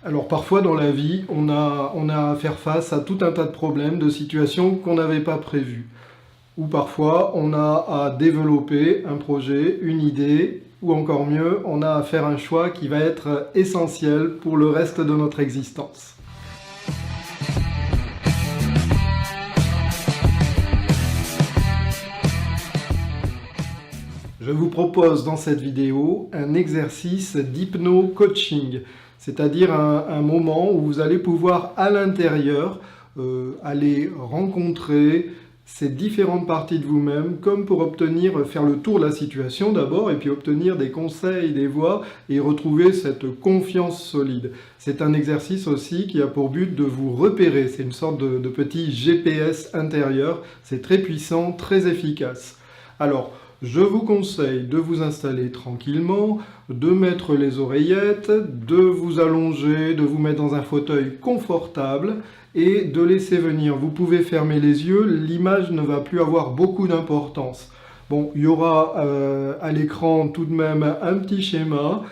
Alors parfois dans la vie, on a à faire face à tout un tas de problèmes, de situations qu'on n'avait pas prévues. Ou parfois, on a à développer un projet, une idée, ou encore mieux, on a à faire un choix qui va être essentiel pour le reste de notre existence. Je vous propose dans cette vidéo un exercice d'hypno-coaching, c'est-à-dire un moment où vous allez pouvoir à l'intérieur aller rencontrer ces différentes parties de vous-même, comme pour faire le tour de la situation d'abord, et puis obtenir des conseils, des voies, et retrouver cette confiance solide. C'est un exercice aussi qui a pour but de vous repérer, c'est une sorte de petit GPS intérieur, c'est très puissant, très efficace. Alors, je vous conseille de vous installer tranquillement, de mettre les oreillettes, de vous allonger, de vous mettre dans un fauteuil confortable et de laisser venir. Vous pouvez fermer les yeux, l'image ne va plus avoir beaucoup d'importance. Bon, il y aura à l'écran tout de même un petit schéma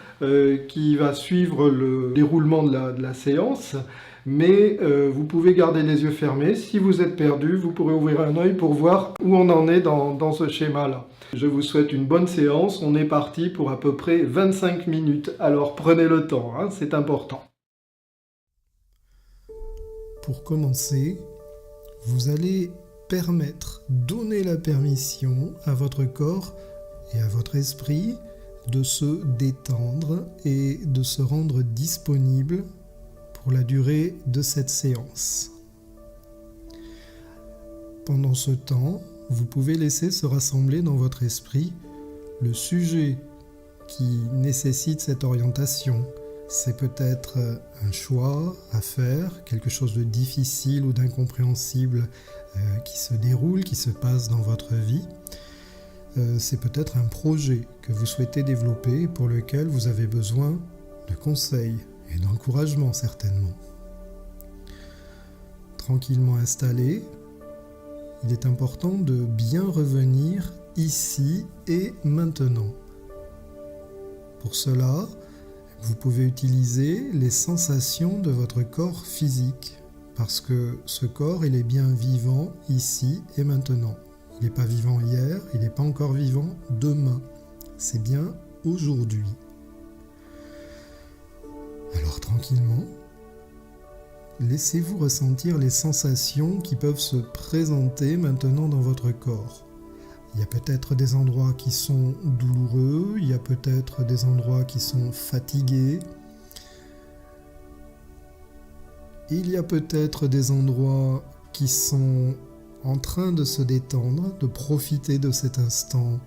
qui va suivre le déroulement de la séance. Mais vous pouvez garder les yeux fermés. Si vous êtes perdu, vous pourrez ouvrir un œil pour voir où on en est dans ce schéma-là. Je vous souhaite une bonne séance. On est parti pour à peu près 25 minutes. Alors prenez le temps, hein, c'est important. Pour commencer, vous allez donner la permission à votre corps et à votre esprit de se détendre et de se rendre disponible pour la durée de cette séance. Pendant ce temps, vous pouvez laisser se rassembler dans votre esprit le sujet qui nécessite cette orientation. C'est peut-être un choix à faire, quelque chose de difficile ou d'incompréhensible qui se déroule, qui se passe dans votre vie. C'est peut-être un projet que vous souhaitez développer pour lequel vous avez besoin de conseils et d'encouragement certainement. Tranquillement installé, il est important de bien revenir ici et maintenant. Pour cela, vous pouvez utiliser les sensations de votre corps physique, parce que ce corps, il est bien vivant ici et maintenant. Il n'est pas vivant hier, il n'est pas encore vivant demain. C'est bien aujourd'hui. Alors tranquillement, laissez-vous ressentir les sensations qui peuvent se présenter maintenant dans votre corps. Il y a peut-être des endroits qui sont douloureux, il y a peut-être des endroits qui sont fatigués. Il y a peut-être des endroits qui sont en train de se détendre, de profiter de cet instant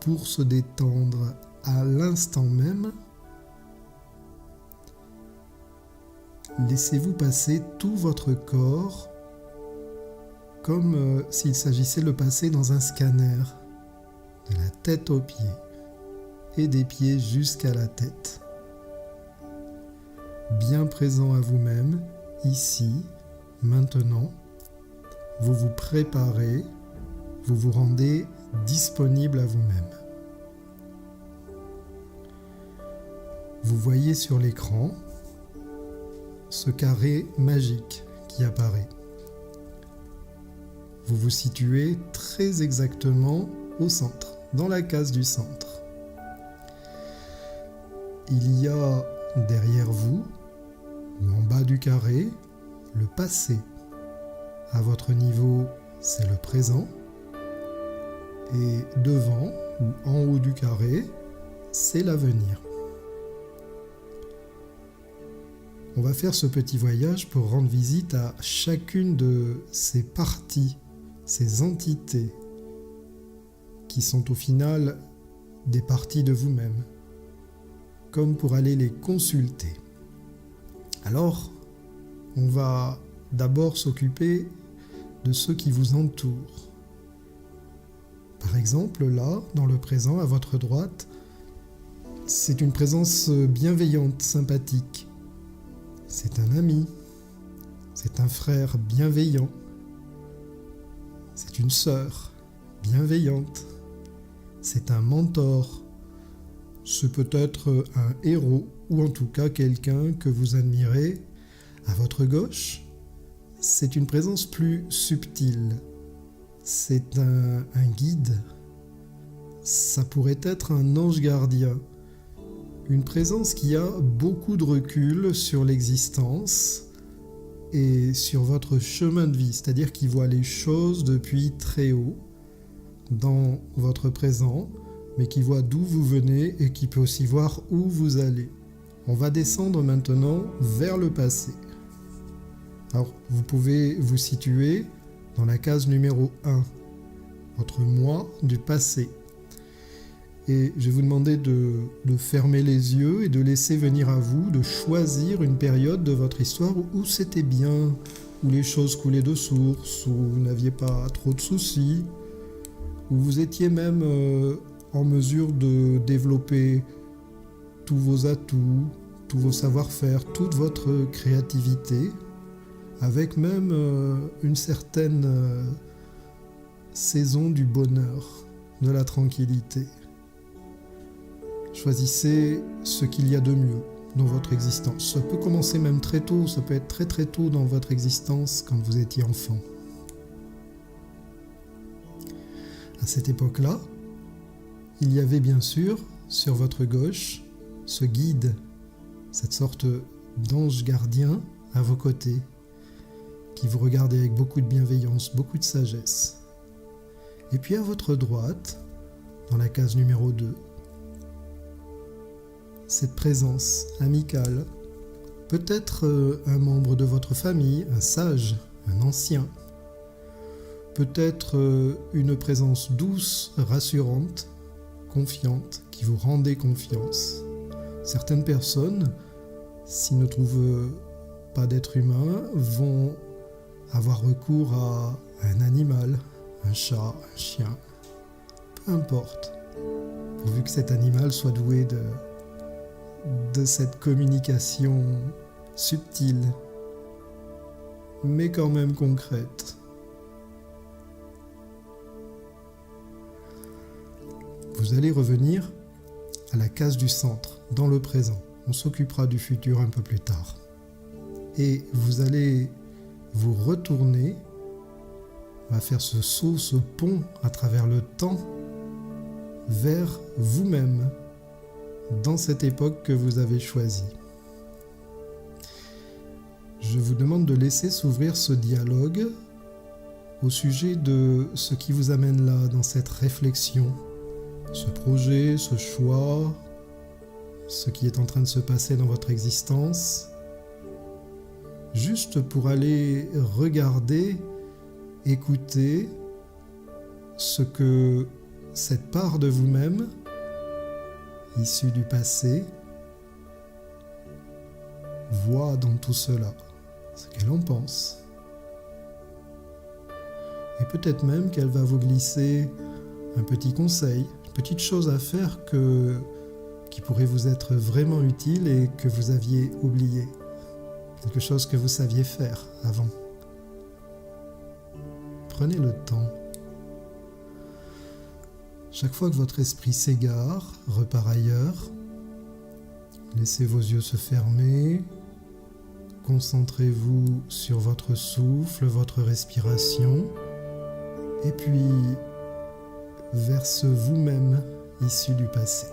pour se détendre à l'instant même. Laissez-vous passer tout votre corps comme s'il s'agissait de le passer dans un scanner, de la tête aux pieds et des pieds jusqu'à la tête. Bien présent à vous-même, ici, maintenant, vous vous préparez, vous vous rendez disponible à vous-même. Vous voyez sur l'écran ce carré magique qui apparaît. Vous vous situez très exactement au centre, dans la case du centre. Il y a derrière vous, ou en bas du carré, le passé. À votre niveau, c'est le présent. Et devant, ou en haut du carré, c'est l'avenir. On va faire ce petit voyage pour rendre visite à chacune de ces parties, ces entités, qui sont au final des parties de vous-même, comme pour aller les consulter. Alors, on va d'abord s'occuper de ceux qui vous entourent. Par exemple, là, dans le présent, à votre droite, c'est une présence bienveillante, sympathique. C'est un ami, c'est un frère bienveillant, c'est une sœur bienveillante, c'est un mentor, c'est peut-être un héros ou en tout cas quelqu'un que vous admirez. À votre gauche, c'est une présence plus subtile. C'est un guide. Ça pourrait être un ange gardien. Une présence qui a beaucoup de recul sur l'existence et sur votre chemin de vie, c'est-à-dire qui voit les choses depuis très haut, dans votre présent, mais qui voit d'où vous venez et qui peut aussi voir où vous allez. On va descendre maintenant vers le passé. Alors, vous pouvez vous situer dans la case numéro 1, votre moi du passé. Et je vais vous demander de fermer les yeux et de laisser venir à vous, de choisir une période de votre histoire où c'était bien, où les choses coulaient de source, où vous n'aviez pas trop de soucis, où vous étiez même en mesure de développer tous vos atouts, tous vos savoir-faire, toute votre créativité, avec même une certaine saison du bonheur, de la tranquillité. Choisissez ce qu'il y a de mieux dans votre existence. Ça peut commencer même très tôt, ça peut être très très tôt dans votre existence quand vous étiez enfant. À cette époque-là, il y avait bien sûr, sur votre gauche, ce guide, cette sorte d'ange gardien à vos côtés, qui vous regardait avec beaucoup de bienveillance, beaucoup de sagesse. Et puis à votre droite, dans la case numéro 2, cette présence amicale, peut-être un membre de votre famille, un sage, un ancien, peut-être une présence douce, rassurante, confiante, qui vous rendait confiance. Certaines personnes, s'ils ne trouvent pas d'être humain, vont avoir recours à un animal, un chat, un chien, peu importe, pourvu que cet animal soit doué de cette communication subtile, mais quand même concrète. Vous allez revenir à la case du centre, dans le présent. On s'occupera du futur un peu plus tard. Et vous allez vous retourner, on va faire ce saut, ce pont à travers le temps vers vous-même, dans cette époque que vous avez choisie. Je vous demande de laisser s'ouvrir ce dialogue au sujet de ce qui vous amène là, dans cette réflexion, ce projet, ce choix, ce qui est en train de se passer dans votre existence, juste pour aller regarder, écouter ce que cette part de vous-même, issue du passé, voit dans tout cela, ce qu'elle en pense. Et peut-être même qu'elle va vous glisser un petit conseil, une petite chose à faire qui pourrait vous être vraiment utile et que vous aviez oublié. Quelque chose que vous saviez faire avant. Prenez le temps. Chaque fois que votre esprit s'égare, repart ailleurs, laissez vos yeux se fermer, concentrez-vous sur votre souffle, votre respiration, et puis vers ce vous-même issu du passé.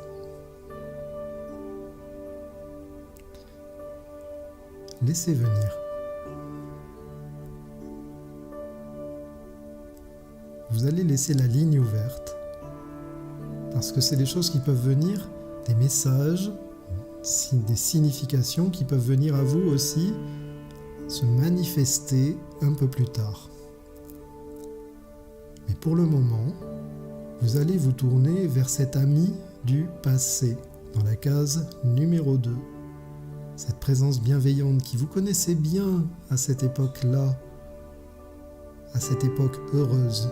Laissez venir. Vous allez laisser la ligne ouverte, parce que c'est des choses qui peuvent venir, des messages, des significations qui peuvent venir à vous aussi se manifester un peu plus tard. Mais pour le moment, vous allez vous tourner vers cet ami du passé, dans la case numéro 2. Cette présence bienveillante qui vous connaissez bien à cette époque-là, à cette époque heureuse.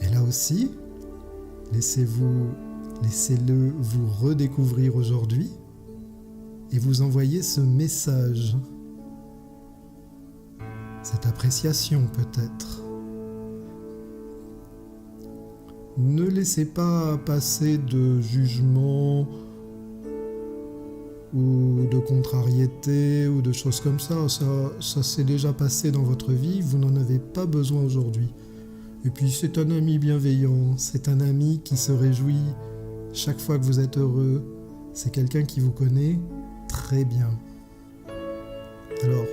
Et là aussi, laissez-le vous redécouvrir aujourd'hui et vous envoyer ce message, cette appréciation peut-être. Ne laissez pas passer de jugement ou de contrariété ou de choses comme ça. Ça s'est déjà passé dans votre vie, vous n'en avez pas besoin aujourd'hui. Et puis c'est un ami bienveillant, c'est un ami qui se réjouit chaque fois que vous êtes heureux. C'est quelqu'un qui vous connaît très bien. Alors,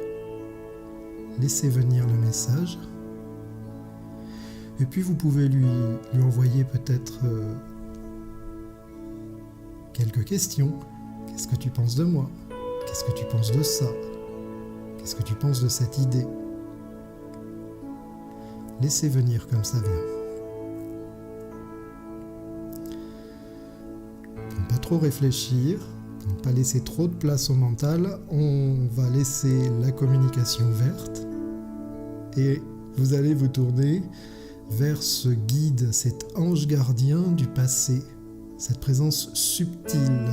laissez venir le message. Et puis vous pouvez lui envoyer peut-être quelques questions. Qu'est-ce que tu penses de moi? Qu'est-ce que tu penses de ça? Qu'est-ce que tu penses de cette idée? Laissez venir comme ça vient. Pour ne pas trop réfléchir, pour ne pas laisser trop de place au mental, on va laisser la communication verte et vous allez vous tourner vers ce guide, cet ange gardien du passé, cette présence subtile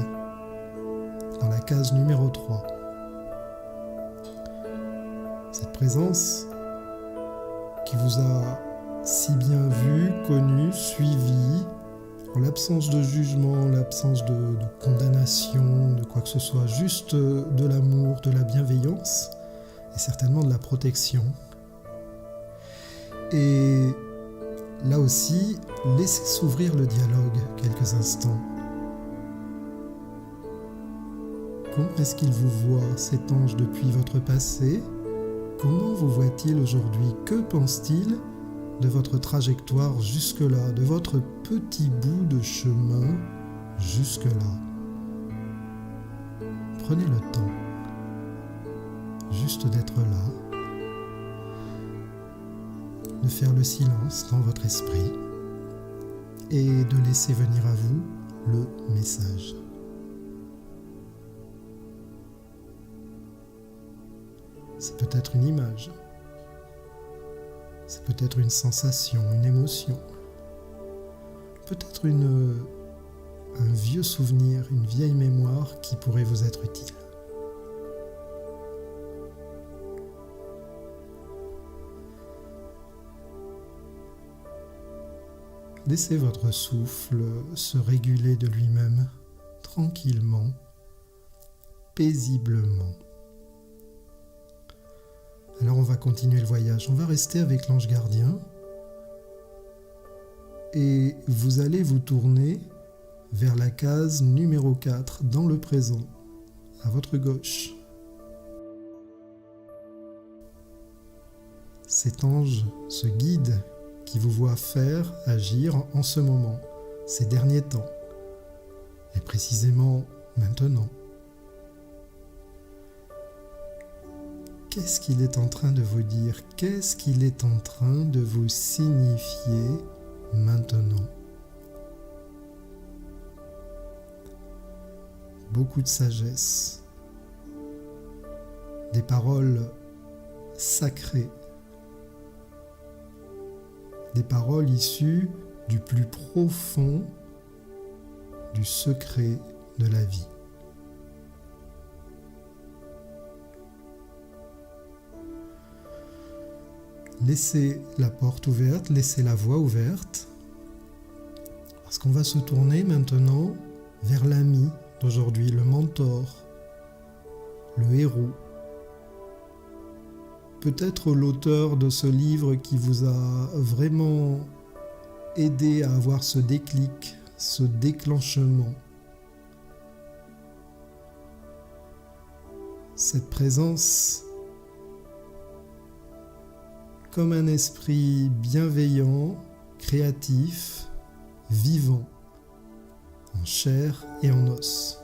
dans la case numéro 3. Cette présence qui vous a si bien vu, connu, suivi, en l'absence de jugement, en l'absence de condamnation, de quoi que ce soit, juste de l'amour, de la bienveillance et certainement de la protection. Et là aussi, laissez s'ouvrir le dialogue quelques instants. Comment est-ce qu'il vous voit, cet ange, depuis votre passé? Comment vous voit-il aujourd'hui? Que pense-t-il de votre trajectoire jusque-là, de votre petit bout de chemin jusque-là? Prenez le temps juste d'être là, de faire le silence dans votre esprit et de laisser venir à vous le message. C'est peut-être une image, c'est peut-être une sensation, une émotion, peut-être un vieux souvenir, une vieille mémoire qui pourrait vous être utile. Laissez votre souffle se réguler de lui-même, tranquillement, paisiblement. Alors on va continuer le voyage, on va rester avec l'ange gardien et vous allez vous tourner vers la case numéro 4 dans le présent, à votre gauche. Cet ange, ce guide qui vous voit faire, agir en ce moment, ces derniers temps, et précisément maintenant. Qu'est-ce qu'il est en train de vous dire? Qu'est-ce qu'il est en train de vous signifier maintenant? Beaucoup de sagesse, des paroles sacrées, des paroles issues du plus profond du secret de la vie. Laissez la porte ouverte, laissez la voie ouverte, parce qu'on va se tourner maintenant vers l'ami d'aujourd'hui, le mentor, le héros. Peut-être l'auteur de ce livre qui vous a vraiment aidé à avoir ce déclic, ce déclenchement. Cette présence comme un esprit bienveillant, créatif, vivant, en chair et en os.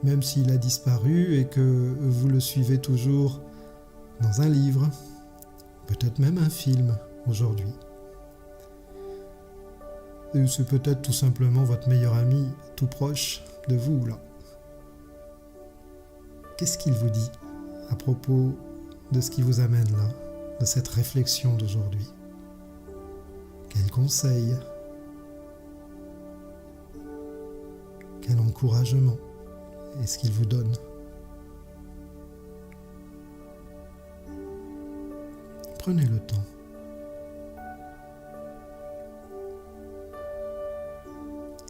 Même s'il a disparu et que vous le suivez toujours dans un livre, peut-être même un film aujourd'hui. Et c'est peut-être tout simplement votre meilleur ami, tout proche de vous, là. Qu'est-ce qu'il vous dit à propos de ce qui vous amène là, de cette réflexion d'aujourd'hui? Quel conseil? Quel encouragement est-ce qu'il vous donne? Prenez le temps.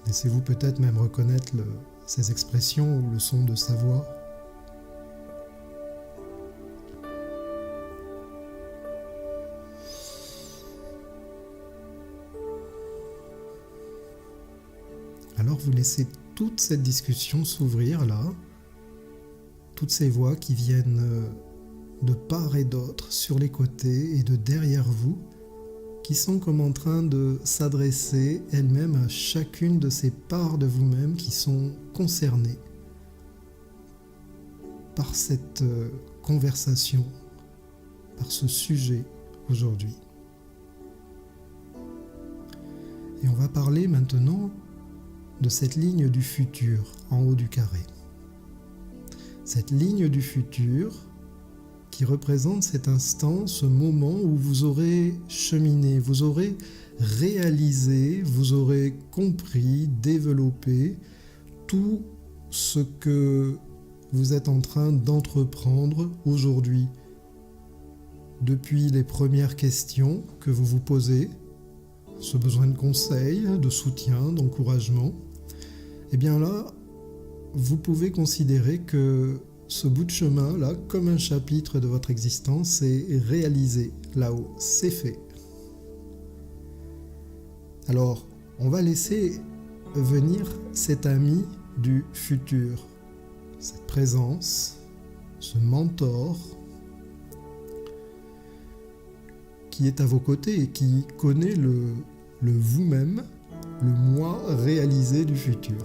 Laissez-vous peut-être même reconnaître ses expressions ou le son de sa voix. Alors vous laissez toute cette discussion s'ouvrir là, toutes ces voix qui viennent de part et d'autre, sur les côtés et de derrière vous, qui sont comme en train de s'adresser elles-mêmes à chacune de ces parts de vous-même qui sont concernées par cette conversation, par ce sujet aujourd'hui. Et on va parler maintenant de cette ligne du futur en haut du carré. Cette ligne du futur qui représente cet instant, ce moment où vous aurez cheminé, vous aurez réalisé, vous aurez compris, développé tout ce que vous êtes en train d'entreprendre aujourd'hui. Depuis les premières questions que vous vous posez, ce besoin de conseil, de soutien, d'encouragement, et bien là, vous pouvez considérer que ce bout de chemin-là, comme un chapitre de votre existence, est réalisé là-haut, c'est fait. Alors, on va laisser venir cet ami du futur, cette présence, ce mentor qui est à vos côtés et qui connaît le vous-même, le moi réalisé du futur,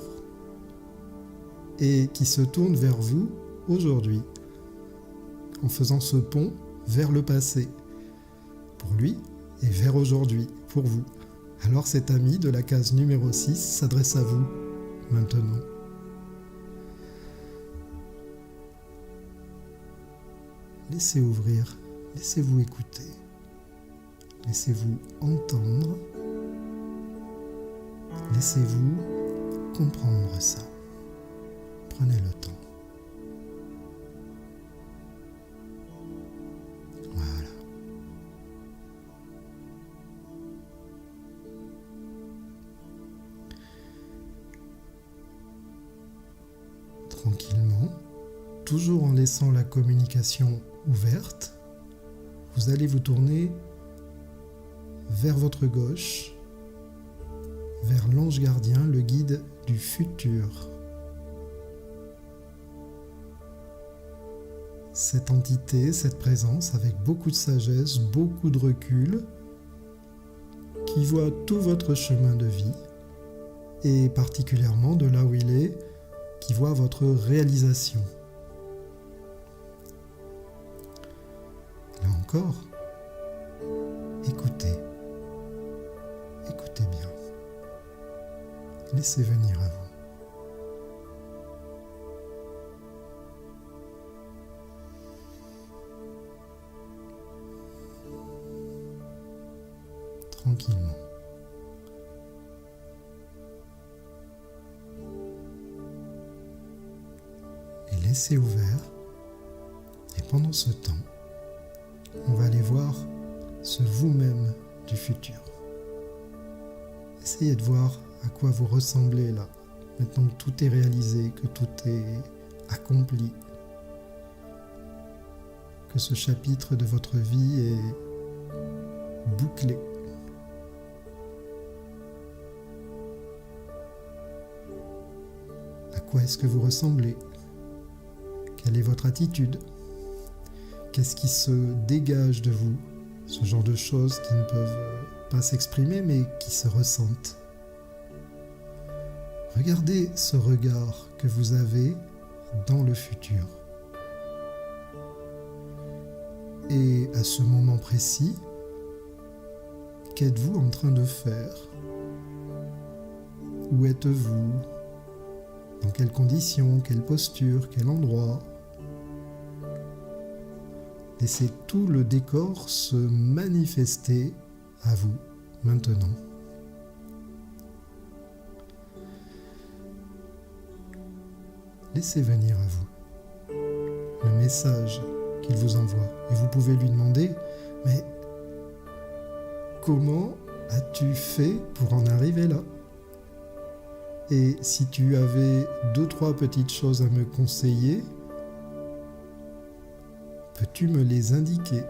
et qui se tourne vers vous aujourd'hui, en faisant ce pont vers le passé, pour lui, et vers aujourd'hui, pour vous. Alors cet ami de la case numéro 6 s'adresse à vous, maintenant. Laissez ouvrir, laissez-vous écouter, laissez-vous entendre, laissez-vous comprendre ça. Prenez le temps. Voilà. Tranquillement, toujours en laissant la communication ouverte, vous allez vous tourner vers votre gauche, vers l'ange gardien, le guide du futur. Cette entité, cette présence avec beaucoup de sagesse, beaucoup de recul, qui voit tout votre chemin de vie, et particulièrement de là où il est, qui voit votre réalisation. Là encore, écoutez bien, laissez venir à vous. Tranquillement. Et laissez ouvert. Et pendant ce temps, on va aller voir ce vous-même du futur. Essayez de voir à quoi vous ressemblez là, maintenant que tout est réalisé, que tout est accompli, que ce chapitre de votre vie est bouclé. À quoi est-ce que vous ressemblez? Quelle est votre attitude? Qu'est-ce qui se dégage de vous? Ce genre de choses qui ne peuvent pas s'exprimer mais qui se ressentent. Regardez ce regard que vous avez dans le futur. Et à ce moment précis, qu'êtes-vous en train de faire? Où êtes-vous? Dans quelles conditions? Quelle posture? Quel endroit? Laissez tout le décor se manifester à vous maintenant. Laissez venir à vous le message qu'il vous envoie. Et vous pouvez lui demander, mais comment as-tu fait pour en arriver là? Et si tu avais 2-3 petites choses à me conseiller, peux-tu me les indiquer?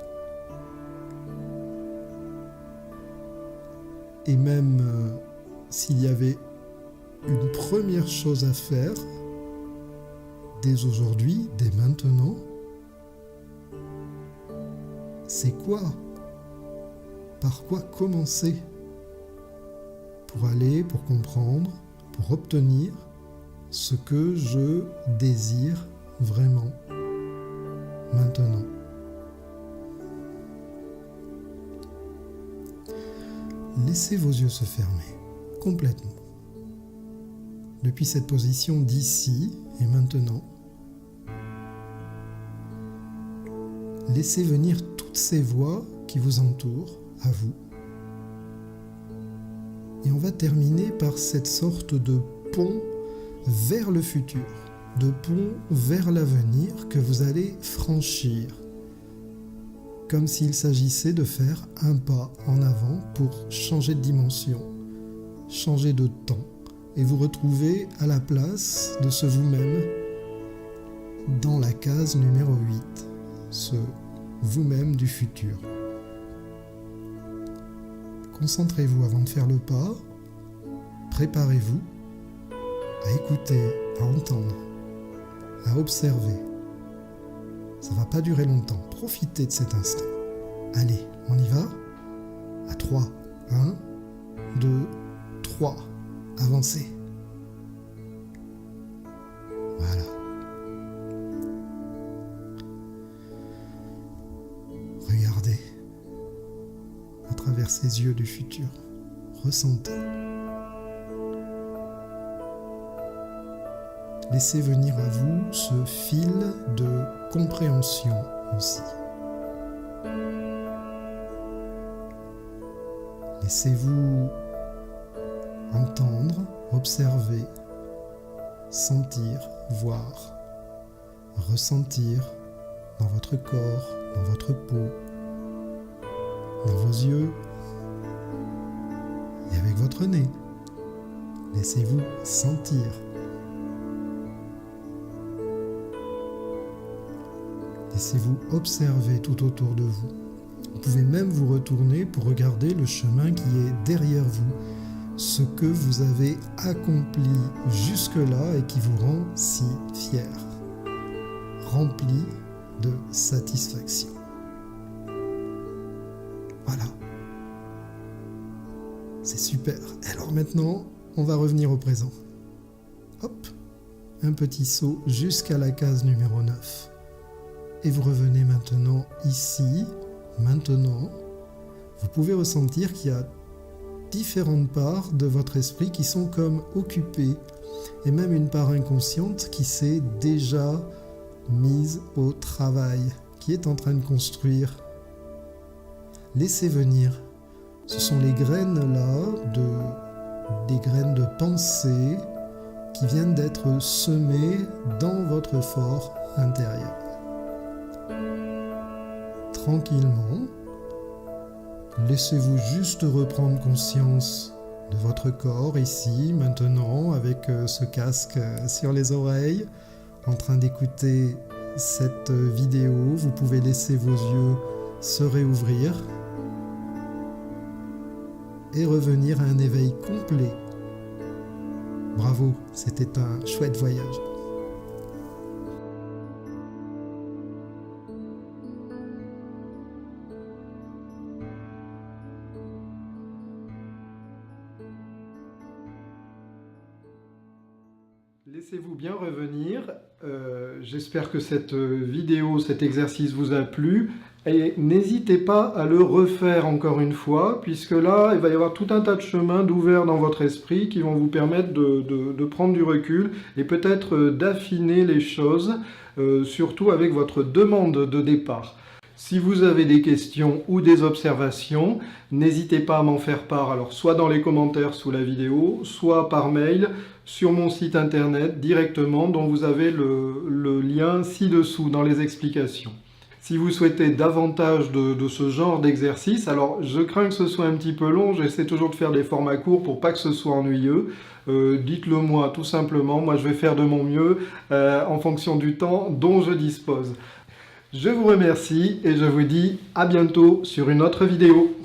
Et même s'il y avait une première chose à faire, dès aujourd'hui, dès maintenant, c'est quoi? Par quoi commencer? Pour comprendre, pour obtenir ce que je désire vraiment maintenant. Laissez vos yeux se fermer complètement. Depuis cette position d'ici et maintenant, laissez venir toutes ces voix qui vous entourent à vous. Et on va terminer par cette sorte de pont vers le futur, de pont vers l'avenir que vous allez franchir, comme s'il s'agissait de faire un pas en avant pour changer de dimension, changer de temps, et vous retrouver à la place de ce vous-même dans la case numéro 8, ce vous-même du futur. Concentrez-vous avant de faire le pas, préparez-vous à écouter, à entendre, à observer. Ça ne va pas durer longtemps, profitez de cet instant. Allez, on y va? À 3, 1, 2, 3, avancez. Voilà. Regardez à travers ces yeux du futur. Ressentez. Laissez venir à vous ce fil de compréhension aussi. Laissez-vous entendre, observer, sentir, voir, ressentir dans votre corps, dans votre peau, dans vos yeux et avec votre nez. Laissez-vous sentir. Laissez-vous observer tout autour de vous. Vous pouvez même vous retourner pour regarder le chemin qui est derrière vous, ce que vous avez accompli jusque-là et qui vous rend si fier, rempli de satisfaction. Voilà. C'est super. Alors maintenant, on va revenir au présent. Hop, un petit saut jusqu'à la case numéro 9. Et vous revenez maintenant ici, maintenant. Vous pouvez ressentir qu'il y a différentes parts de votre esprit qui sont comme occupées, et même une part inconsciente qui s'est déjà mise au travail, qui est en train de construire. Laissez venir. Ce sont les graines là, des graines de pensée qui viennent d'être semées dans votre fort intérieur. Tranquillement, laissez-vous juste reprendre conscience de votre corps ici, maintenant, avec ce casque sur les oreilles, en train d'écouter cette vidéo. Vous pouvez laisser vos yeux se réouvrir et revenir à un éveil complet. Bravo, c'était un chouette voyage. Laissez-vous bien revenir. J'espère que cette vidéo, cet exercice vous a plu. Et n'hésitez pas à le refaire encore une fois, puisque là, il va y avoir tout un tas de chemins d'ouverts dans votre esprit qui vont vous permettre de prendre du recul et peut-être d'affiner les choses, surtout avec votre demande de départ. Si vous avez des questions ou des observations, n'hésitez pas à m'en faire part, alors soit dans les commentaires sous la vidéo, soit par mail sur mon site internet directement, dont vous avez le lien ci-dessous dans les explications. Si vous souhaitez davantage de ce genre d'exercice, alors je crains que ce soit un petit peu long, j'essaie toujours de faire des formats courts pour pas que ce soit ennuyeux. Dites-le moi tout simplement, moi je vais faire de mon mieux en fonction du temps dont je dispose. Je vous remercie et je vous dis à bientôt sur une autre vidéo.